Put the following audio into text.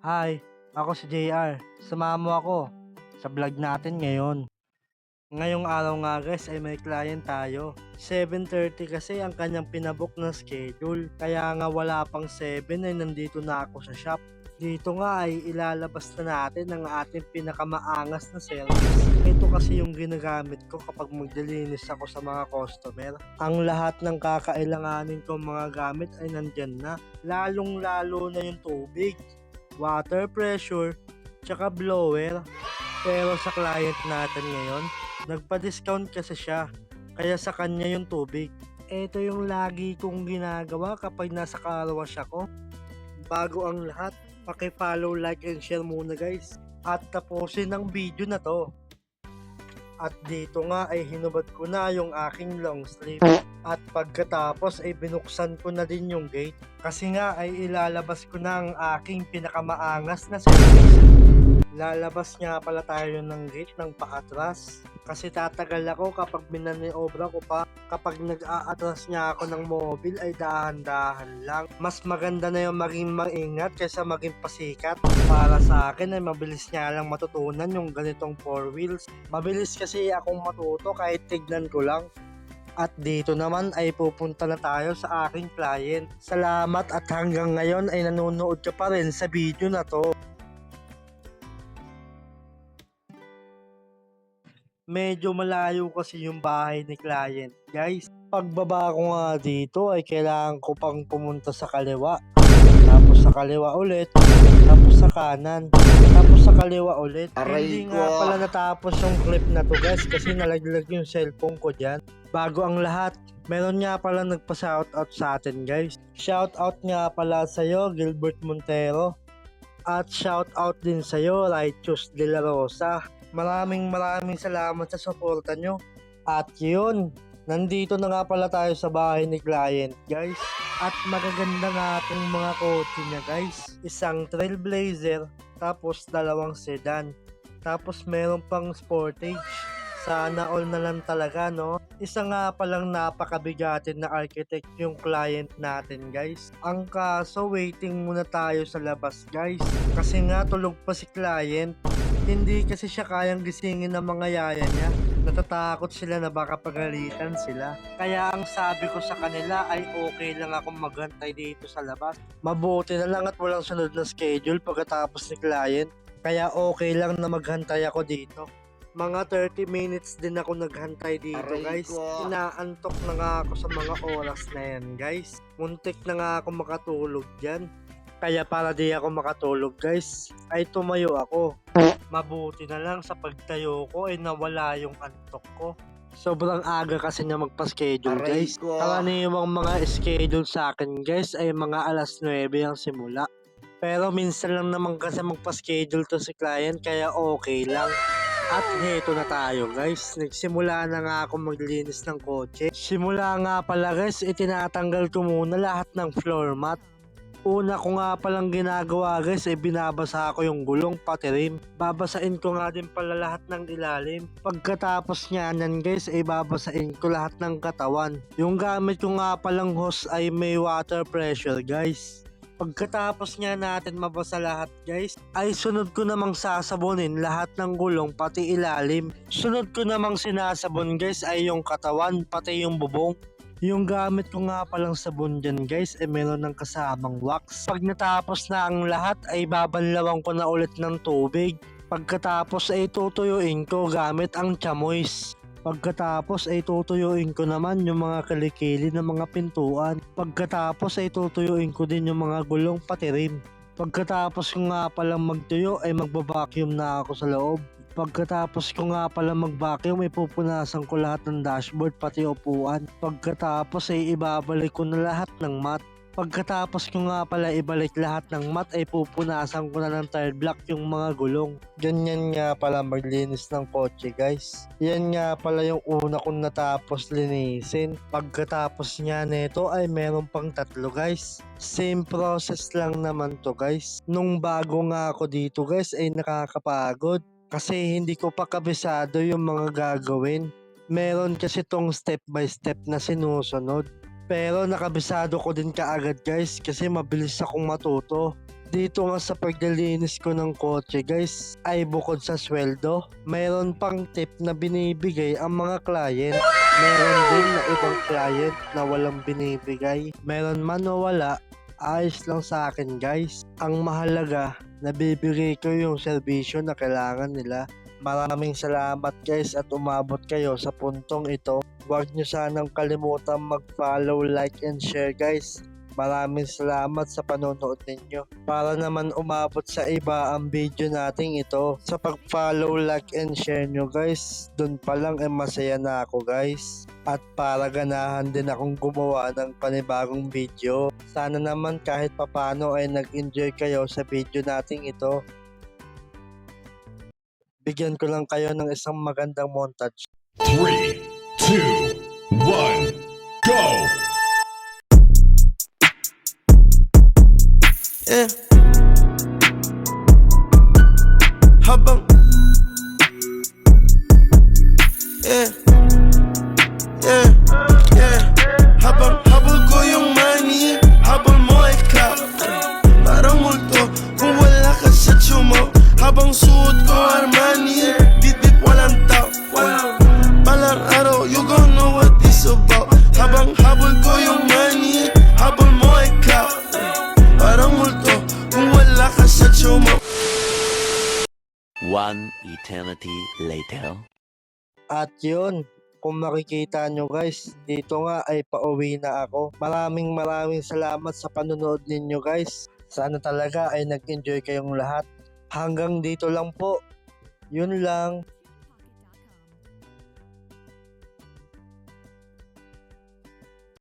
Hi, ako si JR. Samahan mo ako sa vlog natin ngayon. Ngayong araw nga guys ay may client tayo. 7:30 kasi ang kanyang pinabook na schedule. Kaya nga wala pang 7 ay nandito na ako sa shop. Dito nga ay ilalabas na natin ang ating pinakamaangas na service. Ito kasi yung ginagamit ko kapag magdilinis ako sa mga customer. Ang lahat ng kakailanganin kong mga gamit ay nandyan na. Lalong lalo na yung tubig, water pressure, tsaka blower. Pero sa client natin ngayon, nagpa-discount kasi siya. Kaya sa kanya yung tubig. Ito yung lagi kong ginagawa kapag nasa car wash ako. Bago ang lahat, paki-follow, like, and share muna guys. At tapusin ang video na to. At dito nga ay hinubad ko na yung aking long sleeve. At pagkatapos ay binuksan ko na din yung gate. Kasi nga ay ilalabas ko na ang aking pinakamaangas na service. Lalabas nga pala tayo ng gate ng paatras. Kasi tatagal ako kapag minaniobra ko pa. Kapag nag-aatras nga ako ng mobile ay dahan-dahan lang. Mas maganda na yung maging maingat kaysa maging pasikat. Para sa akin ay mabilis nga lang matutunan yung ganitong 4 wheels. Mabilis kasi akong matuto kahit tignan ko lang. At dito naman ay pupunta na tayo sa aking client. Salamat at hanggang ngayon ay nanonood ka pa rin sa video na to. Medyo malayo kasi yung bahay ni client, guys. Pagbaba ko nga dito ay kailangan ko pang pumunta sa kaliwa. Tapos sa kaliwa ulit. Tapos sa kanan. Tapos sa kaliwa ulit. Aray Hindi nga ko. pala natapos yung clip na to guys kasi nalaglag yung cellphone ko dyan. Bago ang lahat, meron nga pala nagpa-shoutout sa atin guys. Shoutout nga pala sa'yo Gilbert Montero. At shoutout din sa'yo Righteous De La Rosa. Maraming salamat sa suporta nyo. At yun, nandito na nga pala tayo sa bahay ni client guys. At magaganda nga itong mga kotse niya guys. Isang Trailblazer, tapos dalawang sedan. Tapos meron pang Sportage. Sana all na lang talaga no. Isa nga palang napakabigatin na architect yung client natin guys. Ang kaso waiting muna tayo sa labas guys. Kasi nga tulog pa si client. Hindi kasi siya kayang gisingin ng mga yaya niya. Natatakot sila na baka pagalitan sila. Kaya ang sabi ko sa kanila ay okay lang akong maghantay dito sa labas. Mabuti na lang at walang sunod na schedule pagkatapos ni client. Kaya okay lang na maghantay ako dito. Mga 30 minutes din ako naghantay dito Aray guys. ko. Inaantok na nga ako sa mga oras na yan guys. Muntik na nga ako makatulog dyan. Kaya para di ako makatulog guys, ay tumayo ako. Mabuti na lang sa pagtayo ko ay nawala yung antok ko. Sobrang aga kasi niya magpa-schedule Aray guys. ko. Karaniwang mga schedule sa akin guys ay mga alas 9 ang simula. Pero minsan lang naman kasi magpa-schedule to si client kaya okay lang. At heto na tayo guys, nagsimula na nga ako maglinis ng kotse. Simula nga pala guys, itinatanggal ko muna lahat ng floor mat. Una ko nga palang ginagawa guys ay binabasa ko yung gulong pati rim. Babasain ko nga din pala lahat ng ilalim. Pagkatapos nyan guys ay babasain ko lahat ng katawan. Yung gamit ko nga palang hose ay may water pressure guys. Pagkatapos nga natin mabasa lahat guys, ay sunod ko namang sasabonin lahat ng gulong pati ilalim. Sunod ko namang sinasabon guys ay yung katawan pati yung bubong. Yung gamit ko nga palang sabon dyan guys ay meron ng kasamang wax. Pag natapos na ang lahat ay babanlawan ko na ulit ng tubig. Pagkatapos ay tutuyuin ko gamit ang chamois. Pagkatapos ay tutuyuin ko naman yung mga kilikili ng mga pintuan. Pagkatapos ay tutuyuin ko din yung mga gulong pati rim. Pagkatapos ko nga palang magtuyo ay magbabacuum na ako sa loob. Pagkatapos ko nga pala mag-vacuum, ipupunasan ko lahat ng dashboard pati upuan. Pagkatapos ay ibabalik ko na lahat ng mat. Pagkatapos ko nga pala ibalik lahat ng mat ay pupunasan ko na ng tire block yung mga gulong. Ganyan nga pala maglinis ng kotse guys. Yan nga pala yung una kong natapos linisin. Pagkatapos niya nito ay meron pang 3 guys. Same process lang naman to guys. Nung bago nga ako dito guys ay nakakapagod. Kasi hindi ko pa kabisado yung mga gagawin. Meron kasi tong step by step na sinusunod. Pero nakabisado ko din kaagad guys kasi mabilis akong matuto. dito nga sa paglilinis ko ng kotse guys, ay bukod sa sweldo, mayroon pang tip na binibigay ang mga client. Meron din na ibang client na walang binibigay. Meron man o wala, ayos lang sa akin guys. Ang mahalaga, nabibigay ko yung serbisyo na kailangan nila. Maraming salamat guys at umabot kayo sa puntong ito. Huwag nyo sanang kalimutan mag-follow, like, and share guys. Maraming salamat sa panonood ninyo. Para naman umabot sa iba ang video nating ito. Sa pag-follow, like, and share nyo guys, dun pa lang ay masaya na ako guys. At para ganahan din akong gumawa ng panibagong video. Sana naman kahit papano ay nag-enjoy kayo sa video nating ito. Bigyan ko lang kayo ng isang magandang montage. 3, 2, 1, go! Yeah. Habang Yeah. Yeah. Yeah. Habang habol ko yung money, habol mo ay clout. Parang multo kung wala ka sa tsumo. Habang suot ko Armani, dip walang tao. Balang araw, you gon' know what this about. Habang habol ko yung money, habol mo ay clout. Parang multo kung wala ka sa tsumo. One eternity later. At yun, kung makikita nyo guys, dito nga ay pauwi na ako. Maraming salamat sa panonood ninyo guys. Sana talaga ay nag-enjoy kayong lahat. Hanggang dito lang po. Yun lang.